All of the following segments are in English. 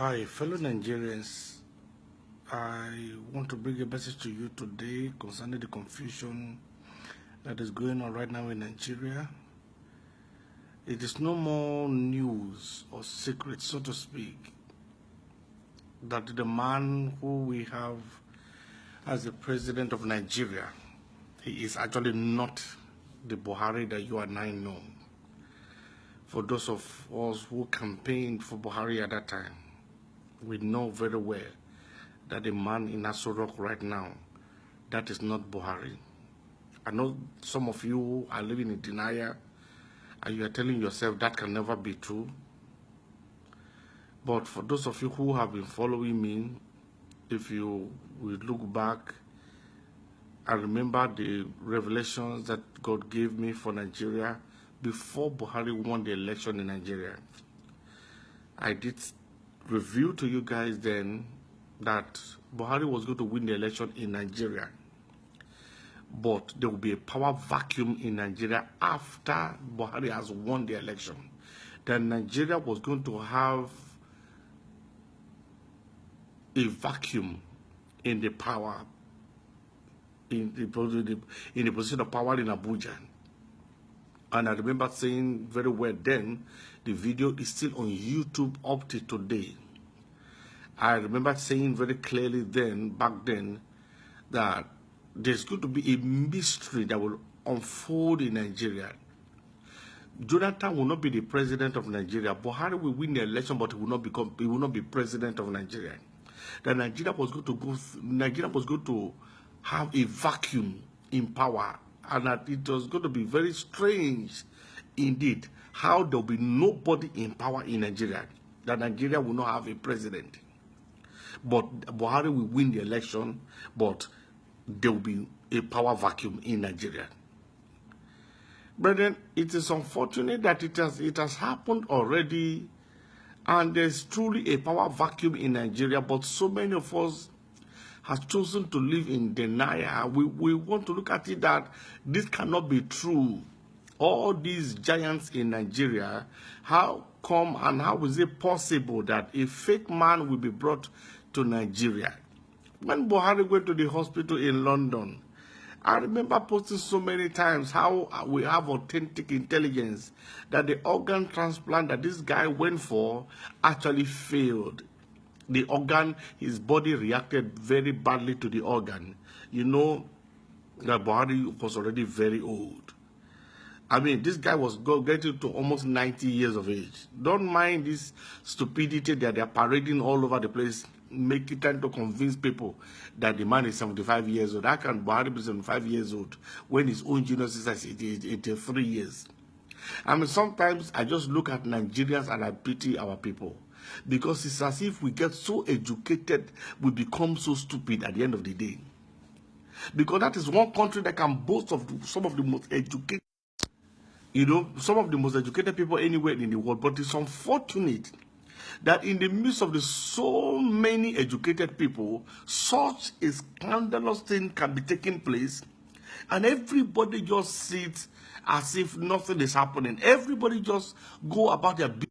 Hi, fellow Nigerians. I want to bring a message to you today concerning the confusion that is going on right now in Nigeria. It is no more news or secret, so to speak, that the man who we have as the president of Nigeria, he is actually not the Buhari that you and I know. For those of us who campaigned for Buhari at that time, we know very well that the man in Aso Rock right now, that is not Buhari. I know some of you are living in denial and you are telling yourself that can never be true. But for those of you who have been following me, if you will look back and remember the revelations that God gave me for Nigeria before Buhari won the election in Nigeria, I did reveal to you guys then that Buhari was going to win the election in Nigeria, but there will be a power vacuum in Nigeria after Buhari has won the election. Then Nigeria was going to have a vacuum in the power, in the position of power in Abuja. And I remember saying very well then, the video is still on YouTube up to today. I remember saying very clearly then, back then, that there's going to be a mystery that will unfold in Nigeria. Jonathan will not be the president of Nigeria. Buhari will win the election, but he will not be president of Nigeria. That Nigeria was going to have a vacuum in power, and that it was going to be very strange indeed how there will be nobody in power in Nigeria. That Nigeria will not have a president. But Buhari will win the election, but there will be a power vacuum in Nigeria. Brethren, it is unfortunate that it has happened already, and there's truly a power vacuum in Nigeria, but so many of us have chosen to live in denial. We want to look at it that this cannot be true. All these giants in Nigeria, how come and how is it possible that a fake man will be brought to Nigeria? When Buhari went to the hospital in London, I remember posting so many times how we have authentic intelligence that the organ transplant that this guy went for actually failed. The organ, his body reacted very badly to the organ. You know that Buhari was already very old. I mean, this guy was getting to almost 90 years of age. Don't mind this stupidity that they're parading all over the place, trying to convince people that the man is 75 years old. How can Buhari be 75 years old when his own junior sister is 83 years? I mean, sometimes I just look at Nigerians and I pity our people. Because it's as if we get so educated, we become so stupid at the end of the day. Because that is one country that can boast of some of the most educated, some of the most educated people anywhere in the world. But it's unfortunate that in the midst of so many educated people, such a scandalous thing can be taking place, and everybody just sits as if nothing is happening. Everybody just go about their business.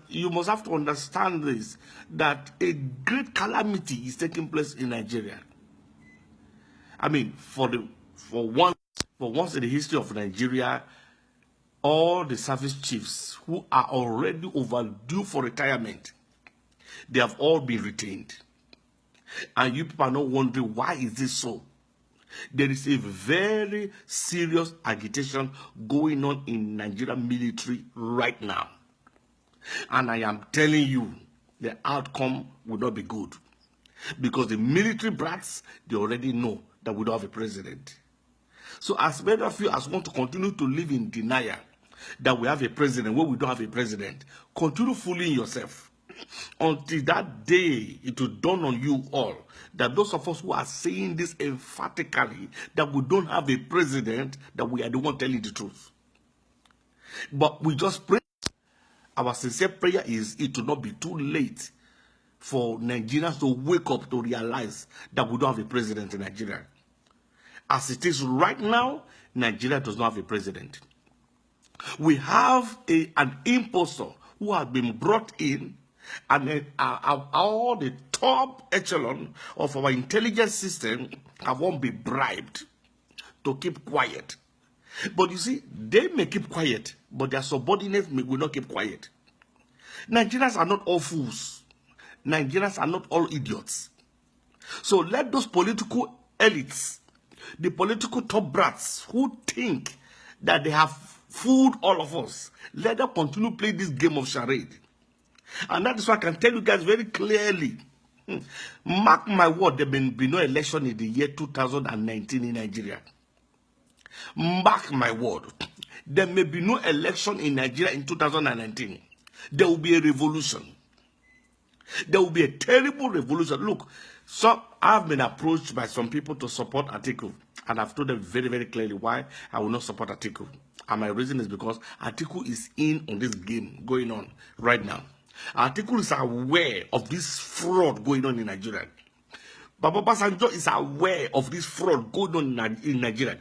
You must have to understand this, that a great calamity is taking place in Nigeria. I mean, for once in the history of Nigeria, all the service chiefs who are already overdue for retirement, they have all been retained. And you people are not wondering, why is this so? There is a very serious agitation going on in Nigerian military right now. And I am telling you, the outcome will not be good. Because the military brats, they already know that we don't have a president. So as many of you as want to continue to live in denial that we have a president when we don't have a president, continue fooling yourself until that day it will dawn on you all that those of us who are saying this emphatically, that we don't have a president, that we are the one telling the truth. But we just pray. Our sincere prayer is it will not be too late for Nigerians to wake up to realize that we don't have a president in Nigeria. As it is right now, Nigeria does not have a president. We have an impostor who has been brought in And then all the top echelon of our intelligence system have all been bribed to keep quiet. But you see, they may keep quiet, but their subordinates will not keep quiet. Nigerians are not all fools. Nigerians are not all idiots. So let those political elites, the political top brats who think that they have fooled all of us, let them continue to play this game of charade. And that is why I can tell you guys very clearly, mark my word, there will be no election in the year 2019 in Nigeria. Mark my word, there may be no election in Nigeria in 2019. There will be a revolution. There will be a terrible revolution. Look, so I've been approached by some people to support Atiku, and I've told them very, very clearly why I will not support Atiku. And my reason is because Atiku is in on this game going on right now. Atiku is aware of this fraud going on in Nigeria. Baba Obasanjo is aware of this fraud going on in Nigeria.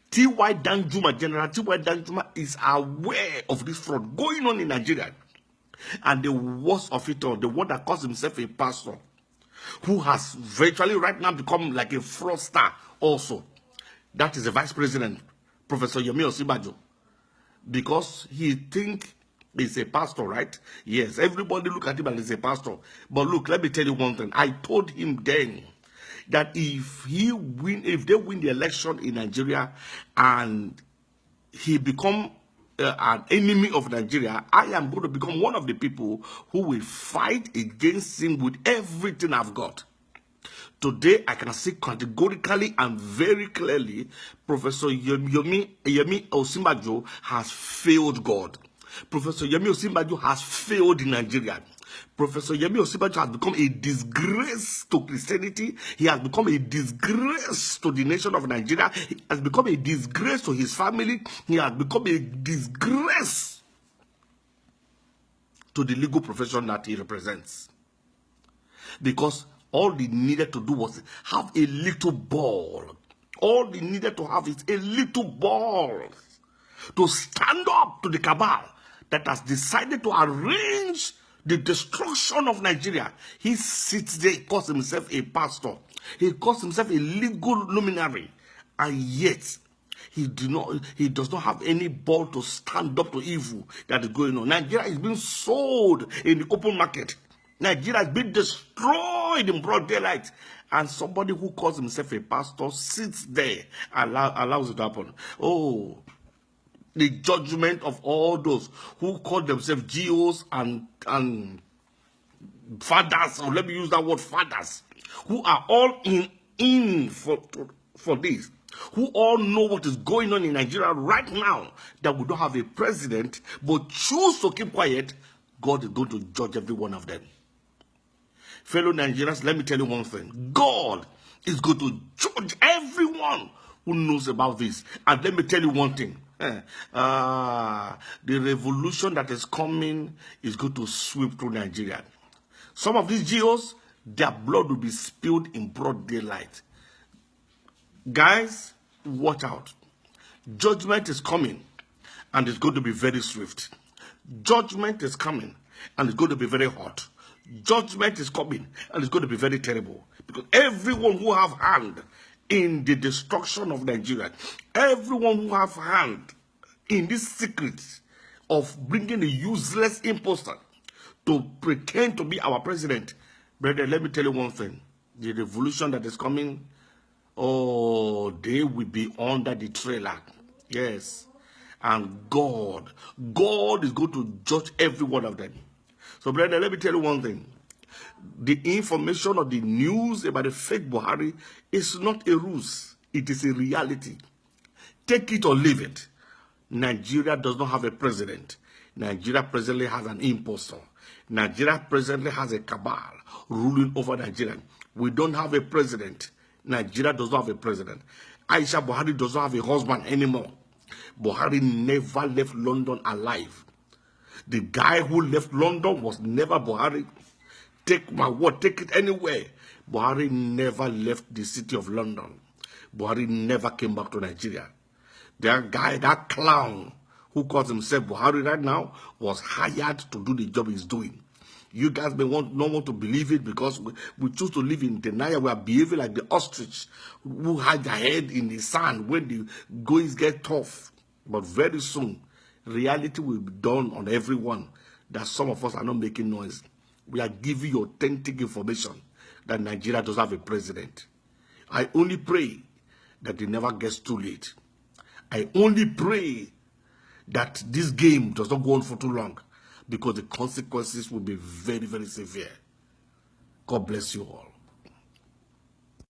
T.Y. Danjuma, General T.Y. Danjuma is aware of this fraud going on in Nigeria. And the worst of it all, the one that calls himself a pastor, who has virtually right now become like a fraudster also. That is the Vice President, Professor Yemi Osinbajo. Because he think he's a pastor, right? Yes, everybody look at him and he's a pastor. But look, let me tell you one thing. I told him then that if they win the election in Nigeria and he become an enemy of Nigeria, I am going to become one of the people who will fight against him with everything I've got. Today, I can see categorically and very clearly, Professor Yemi Osinbajo has failed God. Professor Yemi Osinbajo has failed Nigeria. Professor Yemi Osinbajo has become a disgrace to Christianity. He has become a disgrace to the nation of Nigeria. He has become a disgrace to his family. He has become a disgrace to the legal profession that he represents. Because all they needed to do was have a little ball. All they needed to have is a little ball to stand up to the cabal that has decided to arrange the destruction of Nigeria. He sits there, he calls himself a pastor. He calls himself a legal luminary. And yet, he does not have any ball to stand up to evil that is going on. Nigeria is being sold in the open market. Nigeria has been destroyed in broad daylight. And somebody who calls himself a pastor sits there and allows it to happen. Oh, the judgment of all those who call themselves GOs and fathers, or let me use that word, fathers, who are all in for this, who all know what is going on in Nigeria right now, that we don't have a president, but choose to keep quiet. God is going to judge every one of them. Fellow Nigerians, let me tell you one thing. God is going to judge everyone who knows about this. And let me tell you one thing. The revolution that is coming is going to sweep through Nigeria. Some of these GOs, their blood will be spilled in broad daylight. Guys, watch out. Judgment is coming, and it's going to be very swift. Judgment is coming, and it's going to be very hot. Judgment is coming, and it's going to be very terrible. Because everyone who have hand in the destruction of Nigeria, everyone who have hand in this secret of bringing a useless imposter to pretend to be our president, brother, let me tell you one thing. The revolution that is coming, oh, they will be under the trailer. Yes. And God is going to judge every one of them. So, brother, let me tell you one thing. The information or the news about the fake Buhari is not a ruse. It is a reality. Take it or leave it. Nigeria does not have a president. Nigeria presently has an impostor. Nigeria presently has a cabal ruling over Nigeria. We don't have a president. Nigeria does not have a president. Aisha Buhari does not have a husband anymore. Buhari never left London alive. The guy who left London was never Buhari. Take my word, take it anywhere. Buhari never left the city of London. Buhari never came back to Nigeria. That guy, that clown who calls himself Buhari right now, was hired to do the job he's doing. You guys may not want to believe it because we choose to live in denial. We are behaving like the ostrich who hide their head in the sand when the goings get tough. But very soon, reality will be done on everyone that some of us are not making noise. We are giving you authentic information that Nigeria does have a president. I only pray that it never gets too late. I only pray that this game does not go on for too long, because the consequences will be very, very severe. God bless you all.